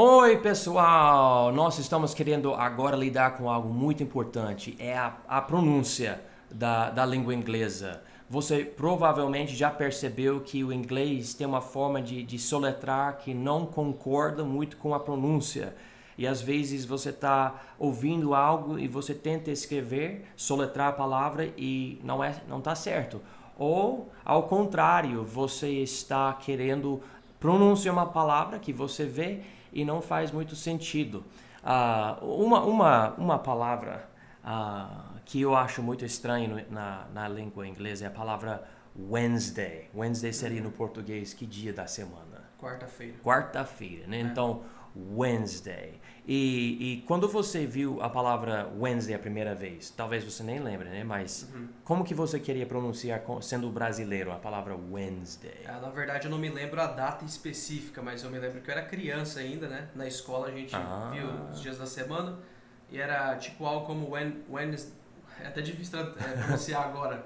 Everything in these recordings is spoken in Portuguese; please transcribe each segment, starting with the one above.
Oi, pessoal! Nós estamos querendo agora lidar com algo muito importante, é a pronúncia da língua inglesa. Você provavelmente já percebeu que o inglês tem uma forma de soletrar que não concorda muito com a pronúncia. E às vezes você está ouvindo algo e você tenta escrever, soletrar a palavra e não está certo. Ou, ao contrário, você está querendo pronunciar uma palavra que você vê e não faz muito sentido. Uma palavra que eu acho muito estranho na língua inglesa é a palavra Wednesday. Wednesday seria no português que dia da semana? Quarta-feira. Quarta-feira, né? Então, Wednesday. E quando você viu a palavra Wednesday a primeira vez, talvez você nem lembre, né? Mas como que você queria pronunciar sendo brasileiro a palavra Wednesday? Na verdade, eu não me lembro a data específica, mas eu me lembro que eu era criança ainda, né? Na escola a gente viu os dias da semana e era tipo algo como Wednesday. É até difícil pronunciar agora,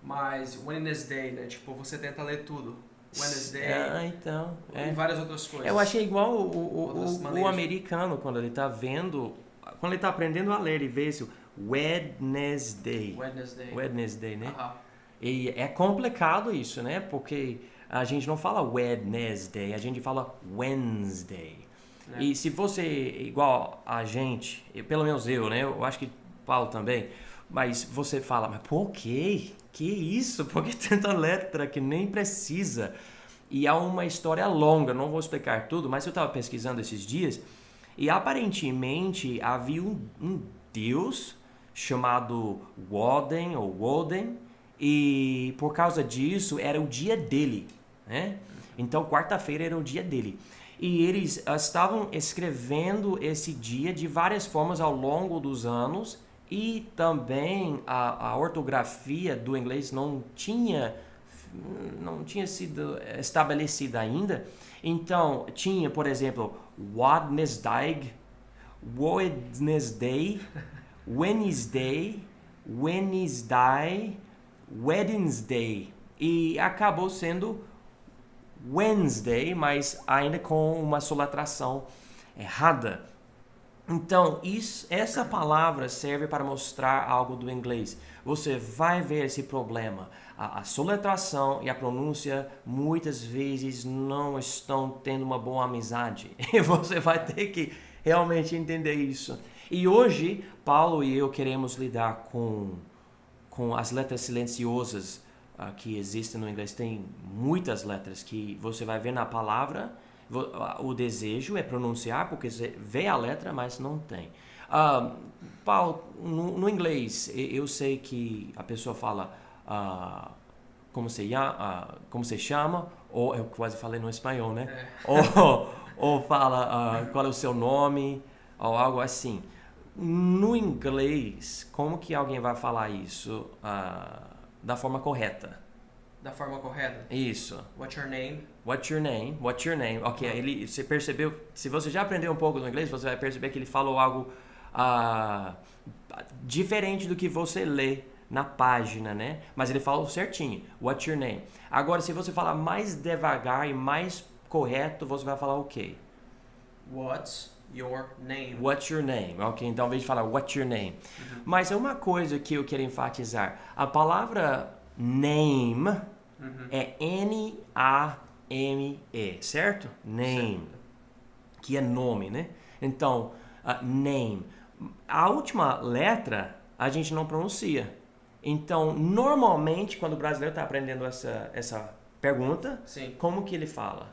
mas Wednesday, né? Tipo, você tenta ler tudo. Wednesday Então. e várias outras coisas. Eu achei igual Outras o maneiras. americano, quando ele tá vendo, quando ele tá aprendendo a ler, ele vê isso, Wednesday. Wednesday. Wednesday, né? Aham. E é complicado isso, né? Porque a gente não fala Wednesday, a gente fala Wednesday. Né? E se você, igual a gente, pelo menos eu, né? Eu acho que Paulo também, mas você fala, mas por quê? Que isso? Por que tanta letra que nem precisa? E há uma história longa, não vou explicar tudo, mas eu estava pesquisando esses dias e aparentemente havia um deus chamado Woden ou Woden e por causa disso era o dia dele, né? Então quarta-feira era o dia dele. E eles estavam escrevendo esse dia de várias formas ao longo dos anos e também a ortografia do inglês não tinha sido estabelecida ainda. Então, tinha, por exemplo, Wednesday, Wednesday, Wednesday, Wednesday, Wednesday. E acabou sendo Wednesday, mas ainda com uma soletração errada. Então, essa palavra serve para mostrar algo do inglês. Você vai ver esse problema. A soletração e a pronúncia muitas vezes não estão tendo uma boa amizade. E você vai ter que realmente entender isso. E hoje, Paulo e eu queremos lidar com as letras silenciosas que existem no inglês. Tem muitas letras que você vai ver na palavra. O desejo é pronunciar porque você vê a letra, mas não tem. Paulo, no inglês, eu sei que a pessoa fala como se chama, ou eu quase falei no espanhol, né? Ou fala qual é o seu nome, ou algo assim. No inglês, como que alguém vai falar isso da forma correta? Da forma correta. Isso. What's your name? What's your name? What's your name? Ok, você percebeu, se você já aprendeu um pouco do inglês, você vai perceber que ele falou algo diferente do que você lê na página, né? Mas ele falou certinho. What's your name? Agora, se você falar mais devagar e mais correto, você vai falar o quê? What's your name? What's your name? Ok, então, ao invés de falar what's your name. Mas é uma coisa que eu quero enfatizar. A palavra name é N-A-M-E, certo? Name. Certo. Que é nome, né? Então, name. A última letra a gente não pronuncia. Então, normalmente, quando o brasileiro está aprendendo essa pergunta, Sim. como que ele fala?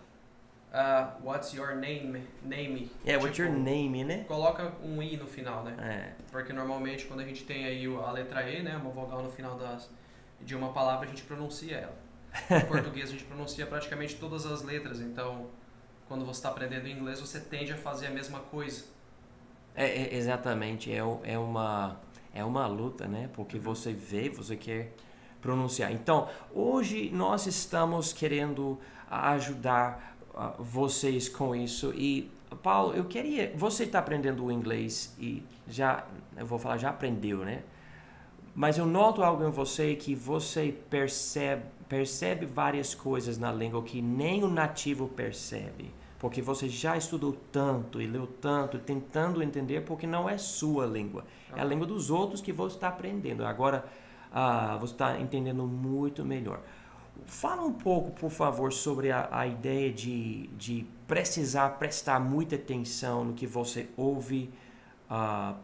What's your name? Name. What's your name, né? Coloca um i no final, né? É. Porque normalmente quando a gente tem aí a letra E, né, uma vogal no final de uma palavra, a gente pronuncia ela. Em português a gente pronuncia praticamente todas as letras, então quando você está aprendendo inglês você tende a fazer a mesma coisa. Exatamente, é uma luta, né? Porque você vê, você quer pronunciar. Então, hoje nós estamos querendo ajudar vocês com isso. E, Paulo, você está aprendendo o inglês e eu vou falar, já aprendeu, né? Mas eu noto algo em você que você percebe várias coisas na língua que nem o nativo percebe. porque você já estudou tanto e leu tanto, tentando entender, porque não é sua língua. É a língua dos outros que você está aprendendo. Agora, você está entendendo muito melhor. Fala um pouco, por favor, sobre a ideia de prestar muita atenção no que você ouve.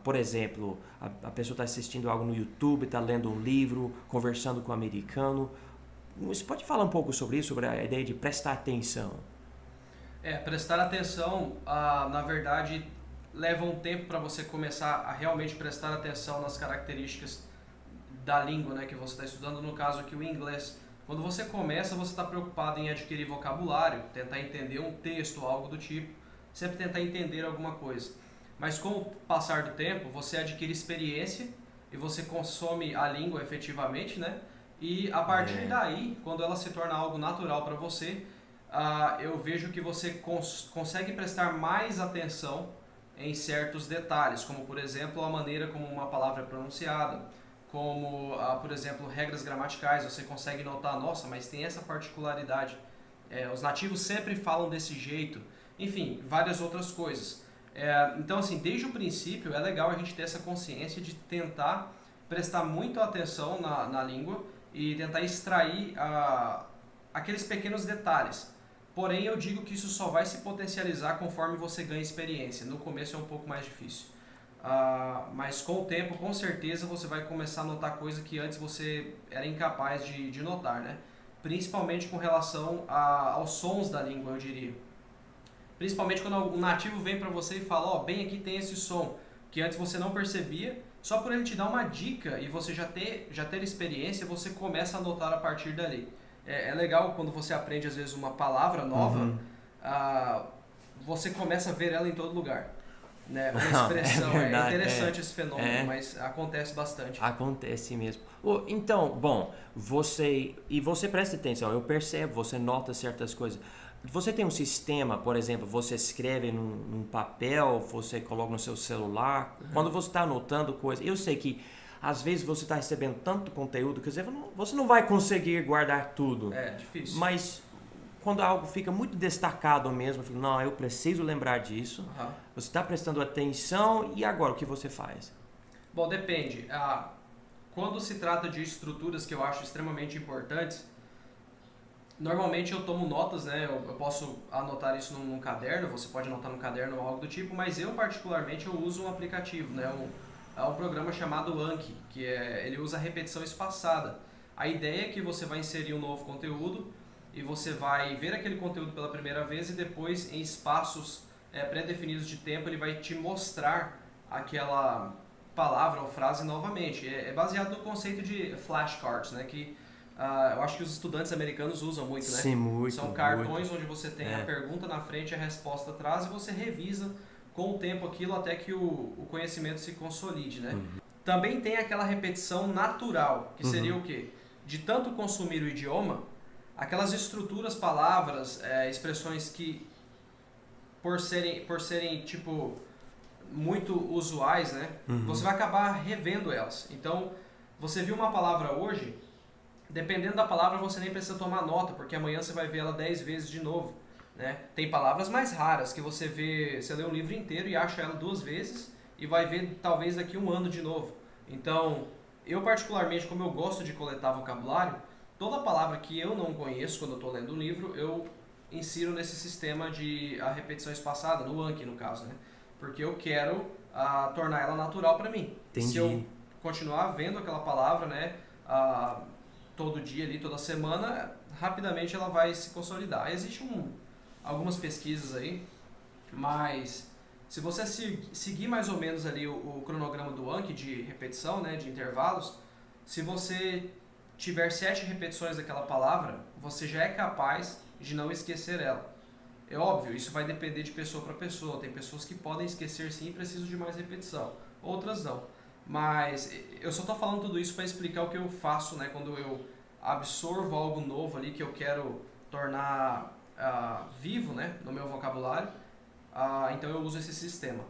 Por exemplo, a pessoa está assistindo algo no YouTube, está lendo um livro, conversando com um americano. Você pode falar um pouco sobre isso, sobre a ideia de prestar atenção? Prestar atenção, na verdade, leva um tempo para você começar a realmente prestar atenção nas características da língua, né, que você está estudando, no caso aqui o inglês. Quando você começa, você está preocupado em adquirir vocabulário, tentar entender um texto, algo do tipo, sempre tentar entender alguma coisa. Mas com o passar do tempo, você adquire experiência e você consome a língua efetivamente, né? E a partir daí, quando ela se torna algo natural para você, eu vejo que você consegue prestar mais atenção em certos detalhes, como por exemplo a maneira como uma palavra é pronunciada, como por exemplo regras gramaticais, você consegue notar, nossa, mas tem essa particularidade, os nativos sempre falam desse jeito, enfim, várias outras coisas. Então assim, desde o princípio é legal a gente ter essa consciência de tentar prestar muito atenção na língua e tentar extrair aqueles pequenos detalhes. Porém, eu digo que isso só vai se potencializar conforme você ganha experiência. No começo é um pouco mais difícil. Mas com o tempo, com certeza, você vai começar a notar coisas que antes você era incapaz de notar, né? Principalmente com relação aos sons da língua, eu diria. Principalmente quando um nativo vem para você e fala, bem aqui tem esse som, que antes você não percebia, só por ele te dar uma dica e você já ter experiência, você começa a notar a partir dali. É legal quando você aprende às vezes uma palavra nova, você começa a ver ela em todo lugar. Né? Uma expressão, é interessante esse fenômeno, mas acontece bastante. Acontece mesmo. Então, bom, você presta atenção, eu percebo, você nota certas coisas. Você tem um sistema, por exemplo, você escreve num papel, você coloca no seu celular, quando você está anotando coisas, eu sei que às vezes você está recebendo tanto conteúdo que você não vai conseguir guardar tudo. É difícil. Mas quando algo fica muito destacado mesmo, eu fico, não, eu preciso lembrar disso. Você está prestando atenção e agora o que você faz? Bom, depende. Quando se trata de estruturas que eu acho extremamente importantes, normalmente eu tomo notas, né? Eu posso anotar isso num caderno, você pode anotar no caderno ou algo do tipo, mas eu particularmente eu uso um aplicativo, né? Um programa chamado Anki, que ele usa repetição espaçada. A ideia é que você vai inserir um novo conteúdo e você vai ver aquele conteúdo pela primeira vez e depois em espaços pré-definidos de tempo ele vai te mostrar aquela palavra ou frase novamente. É baseado no conceito de flashcards, né? Que eu acho que os estudantes americanos usam muito, né? Sim, muito. São cartões onde você tem a pergunta na frente e a resposta atrás e você revisa com o tempo aquilo até que o conhecimento se consolide, né? Também tem aquela repetição natural, que seria o quê? De tanto consumir o idioma, aquelas estruturas, palavras, expressões que por serem tipo muito usuais, né? Você vai acabar revendo elas. Então, você viu uma palavra hoje, dependendo da palavra você nem precisa tomar nota, porque amanhã você vai ver ela 10 vezes de novo. Né? Tem palavras mais raras que você lê um livro inteiro e acha ela 2 vezes e vai ver talvez daqui 1 ano de novo. Então, eu particularmente, como eu gosto de coletar vocabulário, toda palavra que eu não conheço quando eu estou lendo um livro, eu insiro nesse sistema de a repetição espaçada, no Anki no caso, né? Porque eu quero tornar ela natural para mim. Entendi. Se eu continuar vendo aquela palavra, né, todo dia ali, toda semana, rapidamente ela vai se consolidar. Existem algumas pesquisas aí, mas se você seguir mais ou menos ali o cronograma do Anki de repetição, né, de intervalos, se você tiver 7 repetições daquela palavra, você já é capaz de não esquecer ela. É óbvio, isso vai depender de pessoa para pessoa. Tem pessoas que podem esquecer sim e precisam de mais repetição, outras não. Mas eu só estou falando tudo isso para explicar o que eu faço, né, quando eu absorvo algo novo ali que eu quero tornar vivo, né, no meu vocabulário. Então eu uso esse sistema.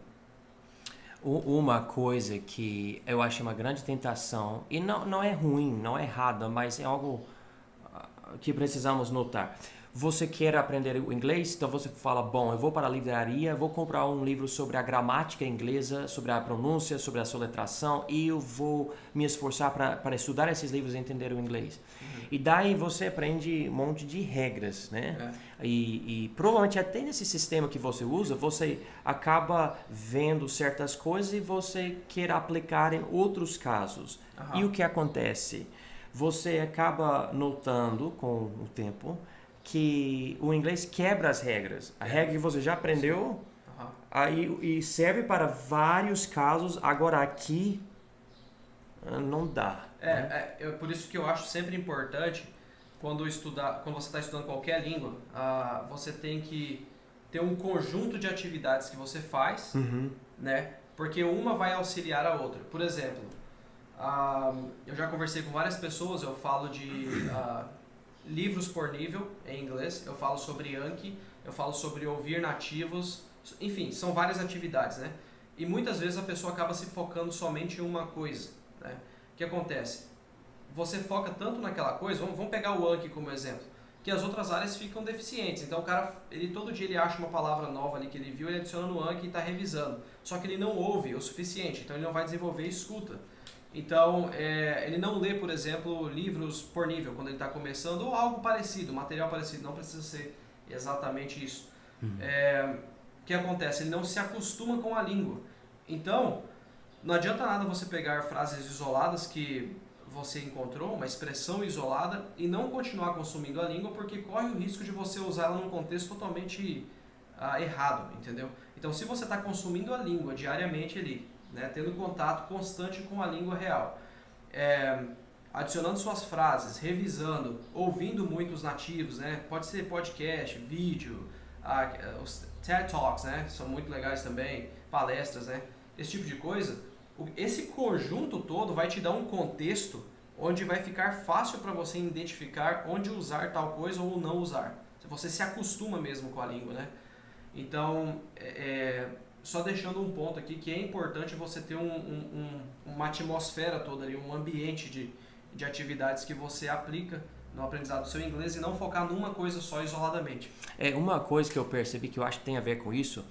Uma coisa que eu acho uma grande tentação, e não é ruim, não é errada, mas é algo que precisamos notar. Você quer aprender o inglês, então você fala, bom, eu vou para a livraria, vou comprar um livro sobre a gramática inglesa, sobre a pronúncia, sobre a soletração, e eu vou me esforçar para estudar esses livros e entender o inglês. E daí você aprende um monte de regras, né? E provavelmente até nesse sistema que você usa, você acaba vendo certas coisas e você quer aplicar em outros casos. E o que acontece? Você acaba notando com o tempo que o inglês quebra as regras. A regra que você já aprendeu aí, e serve para vários casos. Agora aqui não dá. É por isso que eu acho sempre importante quando você está estudando qualquer língua, você tem que ter um conjunto de atividades que você faz, né? Porque uma vai auxiliar a outra. Por exemplo, eu já conversei com várias pessoas, eu falo de livros por nível em inglês, eu falo sobre Anki, eu falo sobre ouvir nativos, enfim, são várias atividades, né? E muitas vezes a pessoa acaba se focando somente em uma coisa, né? O que acontece? Você foca tanto naquela coisa, vamos pegar o Anki como exemplo, que as outras áreas ficam deficientes. Então o cara, todo dia ele acha uma palavra nova ali que ele viu, ele adiciona no Anki e está revisando. Só que ele não ouve o suficiente, então ele não vai desenvolver escuta. Então, ele não lê, por exemplo, livros por nível quando ele está começando, ou algo parecido, material parecido, não precisa ser exatamente isso. O que acontece? Ele não se acostuma com a língua. Então, não adianta nada você pegar frases isoladas que você encontrou, uma expressão isolada, e não continuar consumindo a língua, porque corre o risco de você usar ela num contexto totalmente errado, entendeu? Então, se você está consumindo a língua diariamente ali, né, tendo contato constante com a língua real, adicionando suas frases, revisando, ouvindo muitos nativos, né, pode ser podcast, vídeo, os TED Talks, né, são muito legais também, palestras, né, esse tipo de coisa. Esse conjunto todo vai te dar um contexto onde vai ficar fácil para você identificar onde usar tal coisa ou não usar. Você se acostuma mesmo com a língua, né? Então, só deixando um ponto aqui que é importante você ter uma atmosfera toda ali, um ambiente de atividades que você aplica no aprendizado do seu inglês e não focar numa coisa só isoladamente. Uma coisa que eu percebi que eu acho que tem a ver com isso,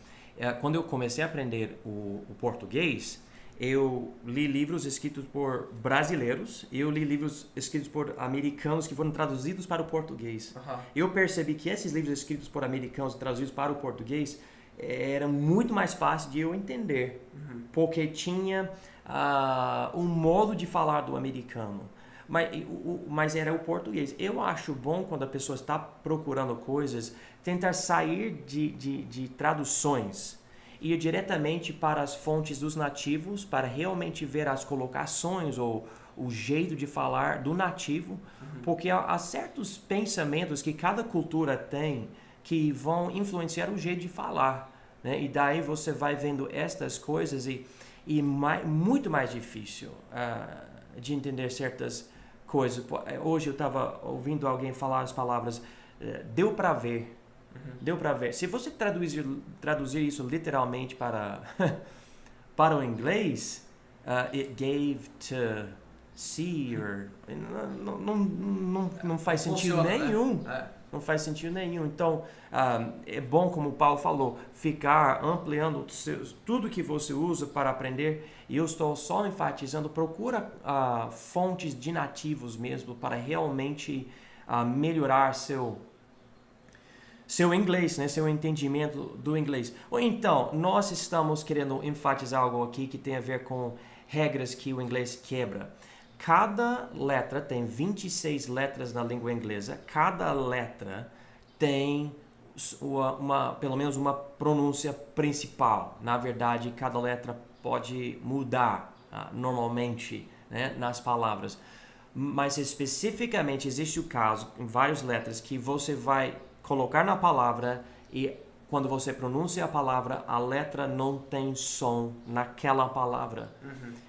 quando eu comecei a aprender o português, eu li livros escritos por brasileiros e eu li livros escritos por americanos que foram traduzidos para o português. Eu percebi que esses livros escritos por americanos traduzidos para o português era muito mais fácil de eu entender, porque tinha um modo de falar do americano, mas era o português. Eu acho bom quando a pessoa está procurando coisas, tentar sair de traduções e ir diretamente para as fontes dos nativos, para realmente ver as colocações ou o jeito de falar do nativo, porque há certos pensamentos que cada cultura tem que vão influenciar o jeito de falar, né? E daí você vai vendo estas coisas e muito mais difícil de entender certas coisas. Hoje eu estava ouvindo alguém falar as palavras deu para ver. Deu para ver. Se você traduzir isso literalmente para o inglês, it gave to see, não faz sentido nenhum. Né? Não faz sentido nenhum. Então, é bom, como o Paulo falou, ficar ampliando tudo que você usa para aprender. E eu estou só enfatizando, procura fontes de nativos mesmo para realmente melhorar seu inglês, né? Seu entendimento do inglês. Ou então, nós estamos querendo enfatizar algo aqui que tem a ver com regras que o inglês quebra. Cada letra tem 26 letras na língua inglesa. Cada letra tem pelo menos uma pronúncia principal. Na verdade, cada letra pode mudar normalmente, né, nas palavras. Mas especificamente existe o caso em várias letras que você vai colocar na palavra e quando você pronuncia a palavra, a letra não tem som naquela palavra.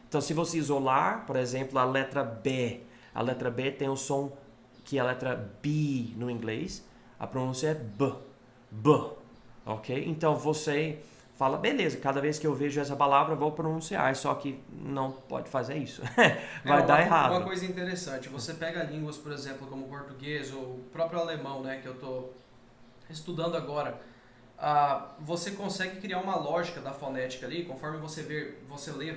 Então, se você isolar, por exemplo, a letra B tem o som que é a letra B no inglês, a pronúncia é B, ok? Então, você fala, beleza, cada vez que eu vejo essa palavra eu vou pronunciar, só que não pode fazer isso. Vai dar errado. Uma coisa interessante, você pega línguas, por exemplo, como o português ou o próprio alemão, né, que eu estou estudando agora, você consegue criar uma lógica da fonética ali, conforme você lê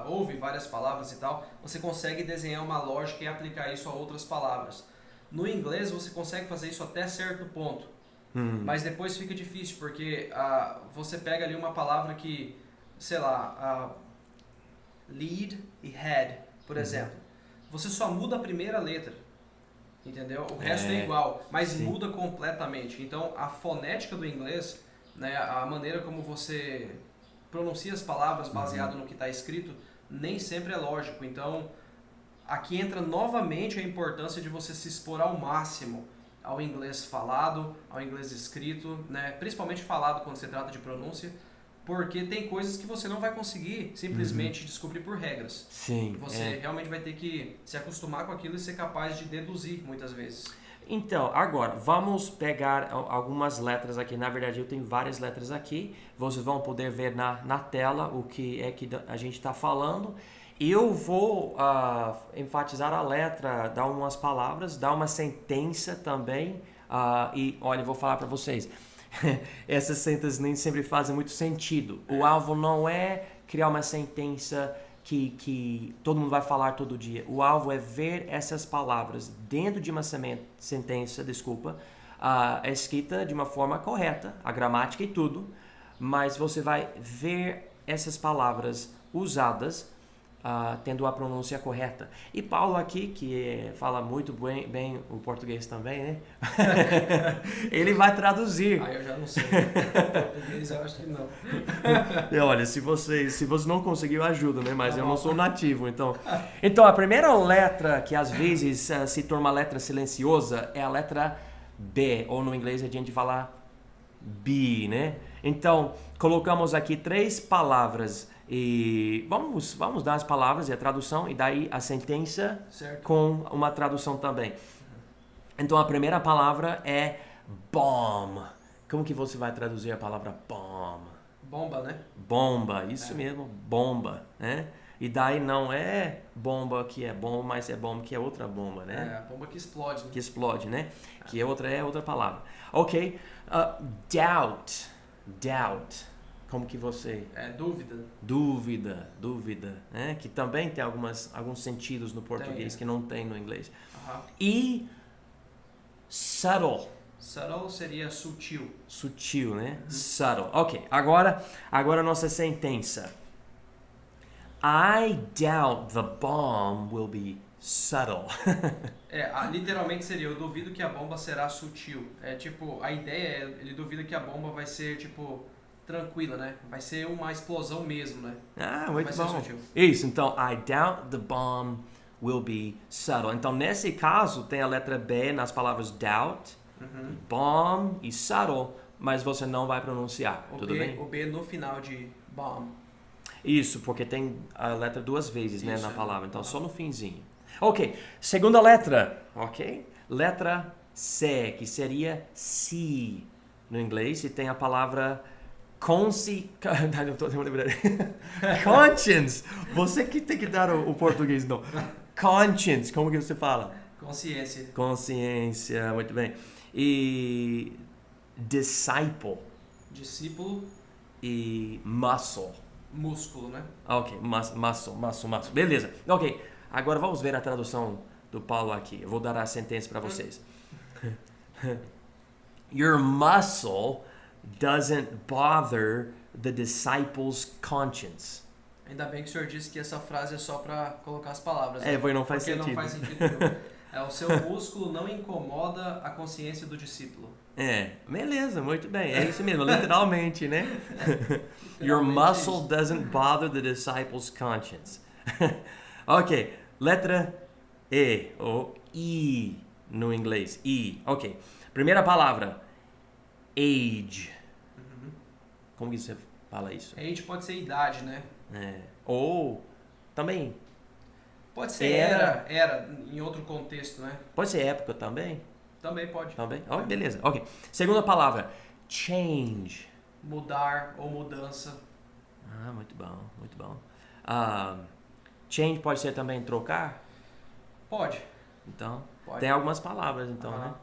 ouve várias palavras e tal, você consegue desenhar uma lógica e aplicar isso a outras palavras. No inglês você consegue fazer isso até certo ponto, mas depois fica difícil, porque você pega ali uma palavra que, sei lá, lead e head, por exemplo, você só muda a primeira letra. Entendeu? O resto é igual, mas muda completamente. Então, a fonética do inglês, né, a maneira como você pronuncia as palavras baseado no que está escrito, nem sempre é lógico. Então, aqui entra novamente a importância de você se expor ao máximo ao inglês falado, ao inglês escrito, né, principalmente falado quando se trata de pronúncia, porque tem coisas que você não vai conseguir simplesmente descobrir por regras. Sim. Você realmente vai ter que se acostumar com aquilo e ser capaz de deduzir muitas vezes. Então, agora, vamos pegar algumas letras aqui. Na verdade, eu tenho várias letras aqui. Vocês vão poder ver na tela o que é que a gente está falando. Eu vou enfatizar a letra, dar umas palavras, dar uma sentença também. E, olha, eu vou falar para vocês. Essas sentenças nem sempre fazem muito sentido. O alvo não é criar uma sentença que todo mundo vai falar todo dia. O alvo é ver essas palavras dentro de uma sentença, escrita de uma forma correta, a gramática e tudo, mas você vai ver essas palavras usadas tendo a pronúncia correta. E Paulo aqui, que fala muito bem o português também, né? Ele vai traduzir. Eu já não sei. Português eu acho que não. E olha, se você não conseguiu, ajuda, né? Mas eu não sou nativo, então. Então, a primeira letra que às vezes se torna uma letra silenciosa é a letra B, ou no inglês a gente fala B, né? Então, colocamos aqui 3 palavras e vamos dar as palavras e a tradução e daí a sentença com uma tradução também. Então, a primeira palavra é bomb. Como que você vai traduzir a palavra bomb? Bomba, né? Bomba, isso mesmo, bomba, né? E daí não é bomba que é bomba, mas é bomba que é outra bomba, né? A bomba que explode, né? Que explode, né? Que é outra palavra. Ok, doubt. Como que você... Dúvida. Dúvida, né? Que também tem alguns sentidos no português que não tem no inglês. E subtle. Subtle seria sutil. Sutil, né? Subtle. Ok, agora a nossa sentença. I doubt the bomb will be subtle. Literalmente seria, eu duvido que a bomba será sutil. A ideia ele duvida que a bomba vai ser, tranquila, né? Vai ser uma explosão mesmo, né? Muito bom. Isso, então, I doubt the bomb will be subtle. Então, nesse caso, tem a letra B nas palavras doubt, bomb e subtle, mas você não vai pronunciar, tudo bem? O B no final de bomb. Isso, porque tem a letra 2 vezes, né, na palavra, então só no finzinho. Ok, segunda letra, ok? Letra C, que seria see no inglês, e tem a palavra conscience. Você que tem que dar o português, não. Conscience, como que você fala? Consciência, muito bem. E disciple. Discípulo. E muscle. Músculo, né? Ok, muscle. Beleza. Ok, agora vamos ver a tradução do Paulo aqui. Eu vou dar a sentença para vocês. Your muscle doesn't bother the disciple's conscience. Ainda bem que o senhor disse que essa frase é só para colocar as palavras. Porque não faz sentido. Não faz sentido nenhum. O seu músculo não incomoda a consciência do discípulo. Beleza, muito bem. É isso mesmo, literalmente, né? Your muscle doesn't bother the disciple's conscience. Ok, letra E, ou I no inglês. I, ok. Primeira palavra, age. Como que você fala isso? Age pode ser idade, né? Ou também. Pode ser era em outro contexto, né? Pode ser época também? Também pode. Também? Beleza. Ok. Segunda palavra, change. mudar ou mudança. Ah, muito bom, muito bom. Change pode ser também trocar? Pode. Então, Pode. tem algumas palavras, então, né?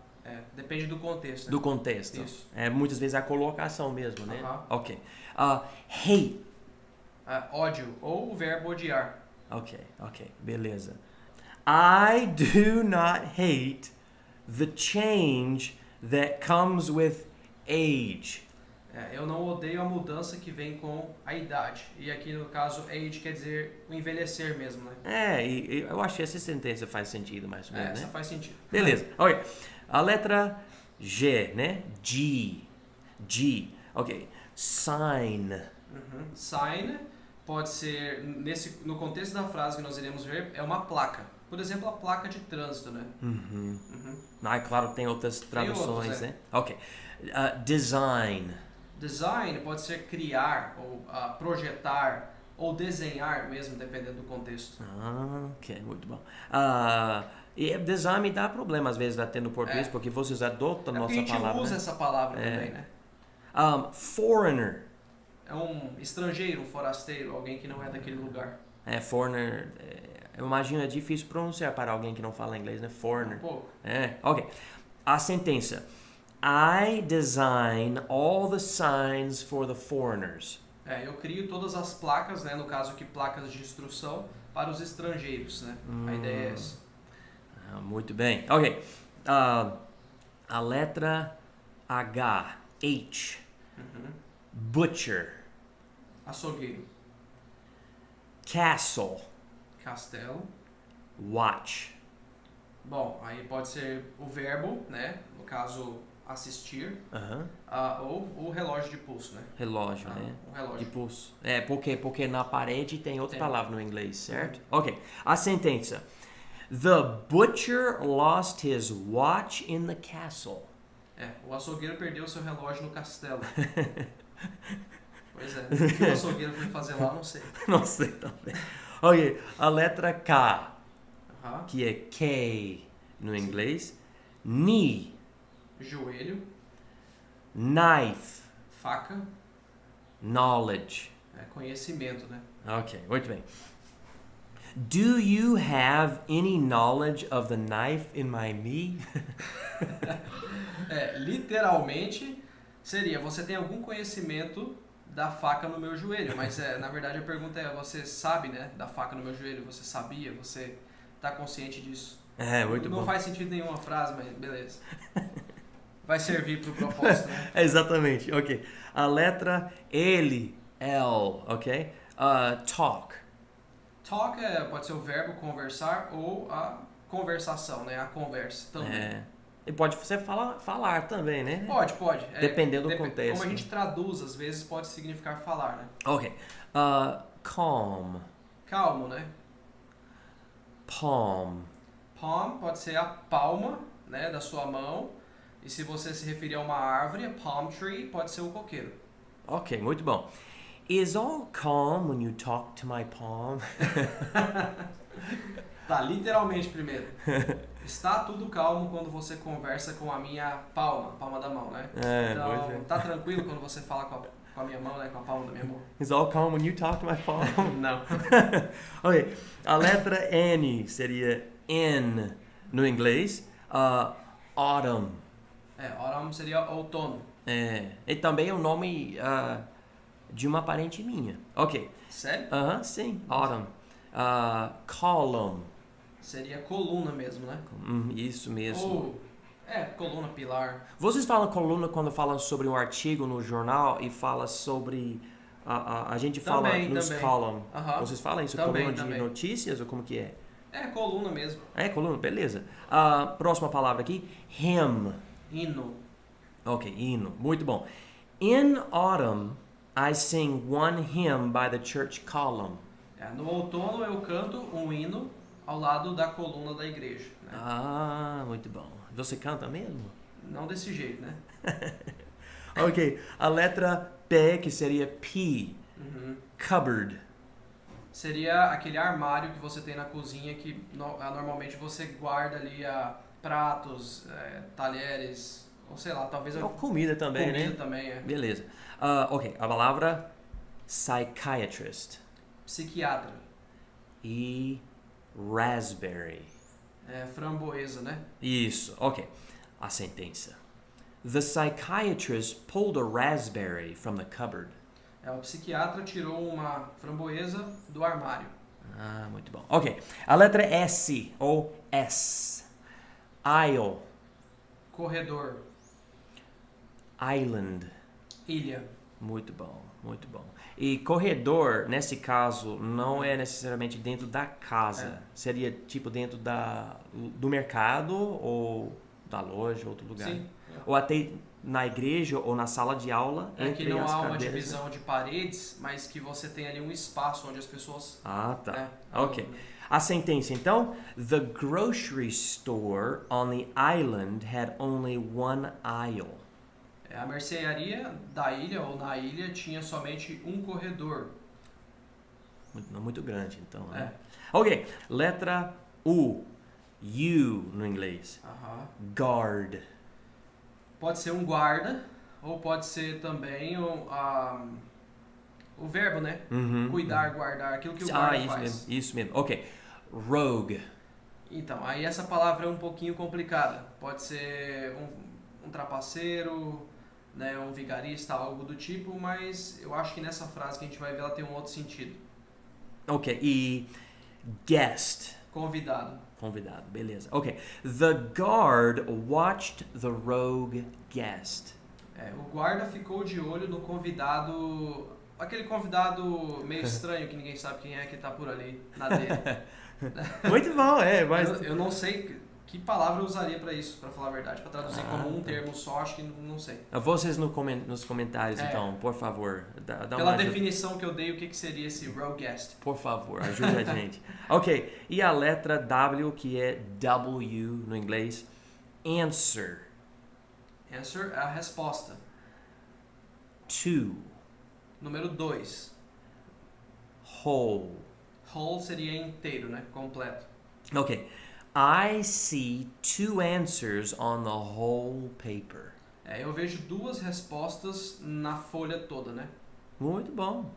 Depende do contexto. Né? Do contexto. Isso. Muitas vezes a colocação mesmo, né? Ok. Hate. Ódio, ou o verbo odiar. Ok, beleza. I do not hate the change that comes with age. Eu não odeio a mudança que vem com a idade. E aqui no caso, age quer dizer o envelhecer mesmo, né? E eu acho que essa sentença faz sentido mais ou menos, né? Essa faz sentido. Beleza. Ok. A letra G, né? G. Ok. Sign. Sign pode ser, no contexto da frase que nós iremos ver, é uma placa. Por exemplo, a placa de trânsito, né? Claro, tem outras traduções, outros, né? Ok. Design. Design pode ser criar, ou projetar, ou desenhar mesmo, dependendo do contexto. Ok, muito bom. E design me dá problema às vezes até no português, porque vocês adotam a nossa palavra. A gente usa essa palavra também, né? Foreigner. É um estrangeiro, um forasteiro, alguém que não é daquele lugar. Foreigner. Eu imagino é difícil pronunciar para alguém que não fala inglês, né? Foreigner. Um pouco. Ok. A sentença. I design all the signs for the foreigners. Eu crio todas as placas, né? No caso aqui, placas de instrução para os estrangeiros, né? A ideia é essa. Muito bem. Ok. A letra H. Butcher. Açougueiro. Castle. Castelo. Watch. Bom, aí pode ser o verbo, né? No caso, assistir. Ou o relógio de pulso, né? Relógio, né? Um relógio. De pulso. Porque na parede tem outra palavra no inglês, certo? Ok. A sentença. The butcher lost his watch in the castle. O açougueiro perdeu seu relógio no castelo. Pois é. O que o açougueiro foi fazer lá, não sei. Não sei também. Ok. A letra K. Que é K no inglês. Knee. Joelho. Knife. Faca. Knowledge. Conhecimento, né? Ok, muito bem. Do you have any knowledge of the knife in my knee? Literalmente seria, você tem algum conhecimento da faca no meu joelho? Mas na verdade a pergunta é, você sabe, né, da faca no meu joelho? Você sabia? Você está consciente disso? Muito bom. Não faz sentido nenhuma frase, mas beleza. Vai servir para o propósito, né? Exatamente, ok. A letra L, ok? Talk. Talk pode ser o verbo conversar ou a conversação, né? A conversa também. E pode ser falar também, né? Pode. Dependendo do contexto. Como a gente traduz, às vezes pode significar falar, né? Ok. Calm. Calmo, né? Palm. Palm pode ser a palma, né, da sua mão. E se você se referir a uma árvore, a palm tree pode ser o coqueiro. Ok, muito bom. Is all calm when you talk to my palm? Tá, literalmente primeiro. Está tudo calmo quando você conversa com a minha palma da mão, né? Então, tá tranquilo quando você fala com a minha mão, né? Com a palma da minha mão. Is all calm when you talk to my palm? Não. Ok, a letra N seria N no inglês. Autumn. Autumn seria outono. E também é o nome de uma parente minha. Ok. Sério? Sim. Autumn. Column. Seria coluna mesmo, né? Isso mesmo. Ou, coluna, pilar. Vocês falam coluna quando falam sobre um artigo no jornal e fala sobre... a gente fala nos column. Vocês falam isso? Coluna de notícias ou como que é? Coluna mesmo. Coluna, beleza. Próxima palavra aqui. Hymn. Hino. Ok, hino. Muito bom. In autumn, I sing one hymn by the church column. No outono eu canto um hino ao lado da coluna da igreja. Né? Muito bom. Você canta mesmo? Não desse jeito, né? Ok. A letra P, que seria P. Cupboard. Seria aquele armário que você tem na cozinha que normalmente você guarda ali pratos, talheres, Ou sei lá, talvez... Ou comida também, comida né? também, é. Beleza. Ok, a palavra psychiatrist Psiquiatra. e raspberry. É, framboesa, né? Isso, ok. A sentença. The psychiatrist pulled a raspberry from the cupboard. O psiquiatra tirou uma framboesa do armário. Ah, muito bom. Ok, a letra S ou S. Aisle, Corredor. island. Ilha. Muito bom, muito bom. E corredor, nesse caso, não é necessariamente dentro da casa. Seria tipo dentro do mercado ou da loja, outro lugar. Sim. Ou até na igreja ou na sala de aula. É que não as há uma cadeiras. divisão de paredes, mas que você tem ali um espaço onde as pessoas... Ah, tá. É, Ok. A sentença, então. The grocery store on the island had only one aisle. A mercearia da ilha ou na ilha tinha somente um corredor. Muito grande, então. Né? É. Ok. Letra U. U no inglês. Guard. Pode ser um guarda, ou pode ser também o verbo, né? Cuidar, guardar, aquilo que o guarda faz. Isso mesmo. Ok. Rogue. Então, aí essa palavra é um pouquinho complicada. Pode ser um trapaceiro, né, um vigarista, algo do tipo, mas eu acho que nessa frase que a gente vai ver ela tem um outro sentido. Ok. E guest. Convidado. Convidado, beleza. Ok. The guard watched the rogue guest. O guarda ficou de olho no convidado, aquele convidado meio estranho que ninguém sabe quem é que tá por ali na dele. Muito bom, mas... Eu não sei que palavra eu usaria para isso, para falar a verdade, para traduzir como um termo só, acho que não sei. Vocês nos comentários, então, por favor, dá Pela uma ajuda. definição que eu dei, o que seria esse rogue guest? Por favor, ajude a gente. Ok, e a letra W, que é W no inglês, answer. Answer é a resposta. 2. Número 2. Whole. Whole seria inteiro, né? Completo. Ok. I see 2 answers on the whole paper. Eu vejo 2 respostas na folha toda, né? Muito bom.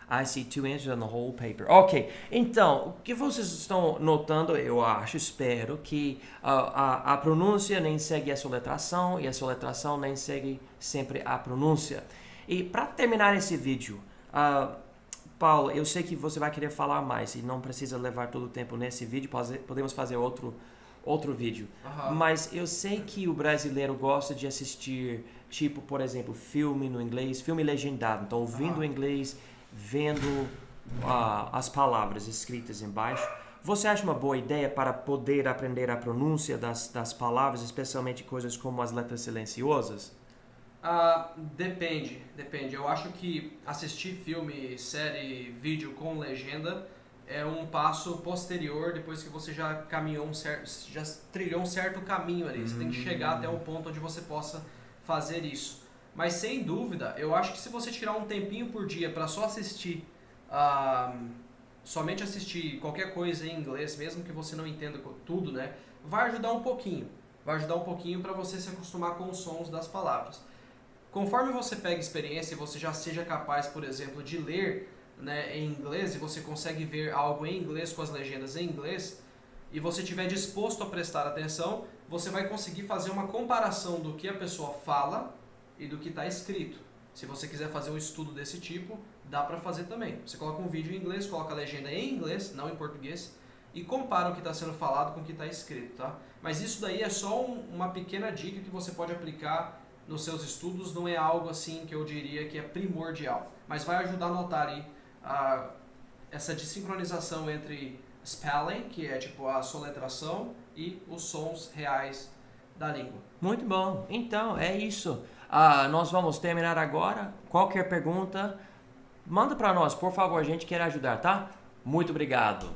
I see 2 answers on the whole paper. Ok, então, o que vocês estão notando, eu acho, espero, que a pronúncia nem segue a soletração e a soletração nem segue sempre a pronúncia. E para terminar esse vídeo, Paulo, eu sei que você vai querer falar mais e não precisa levar todo o tempo nesse vídeo, podemos fazer outro vídeo. Mas eu sei que o brasileiro gosta de assistir, tipo, por exemplo, filme no inglês, filme legendado. Então, ouvindo o inglês, vendo as palavras escritas embaixo. Você acha uma boa ideia para poder aprender a pronúncia das palavras, especialmente coisas como as letras silenciosas? Depende. Eu acho que assistir filme, série, vídeo com legenda é um passo posterior depois que você já caminhou já trilhou um certo caminho ali. Você tem que chegar até um ponto onde você possa fazer isso. Mas sem dúvida, eu acho que se você tirar um tempinho por dia para só assistir, somente assistir qualquer coisa em inglês, mesmo que você não entenda tudo, né, vai ajudar um pouquinho. Vai ajudar um pouquinho para você se acostumar com os sons das palavras. Conforme você pega experiência e você já seja capaz, por exemplo, de ler, né, em inglês, e você consegue ver algo em inglês com as legendas em inglês, e você estiver disposto a prestar atenção, você vai conseguir fazer uma comparação do que a pessoa fala e do que está escrito. Se você quiser fazer um estudo desse tipo, dá para fazer também. Você coloca um vídeo em inglês, coloca a legenda em inglês, não em português, e compara o que está sendo falado com o que está escrito, tá? Mas isso daí é só uma pequena dica que você pode aplicar nos seus estudos, não é algo assim que eu diria que é primordial, mas vai ajudar a notar aí essa desincronização entre spelling, que é tipo a soletração, e os sons reais da língua. Muito bom, então é isso. Nós vamos terminar agora. Qualquer pergunta, manda para nós, por favor, a gente quer ajudar, tá? Muito obrigado.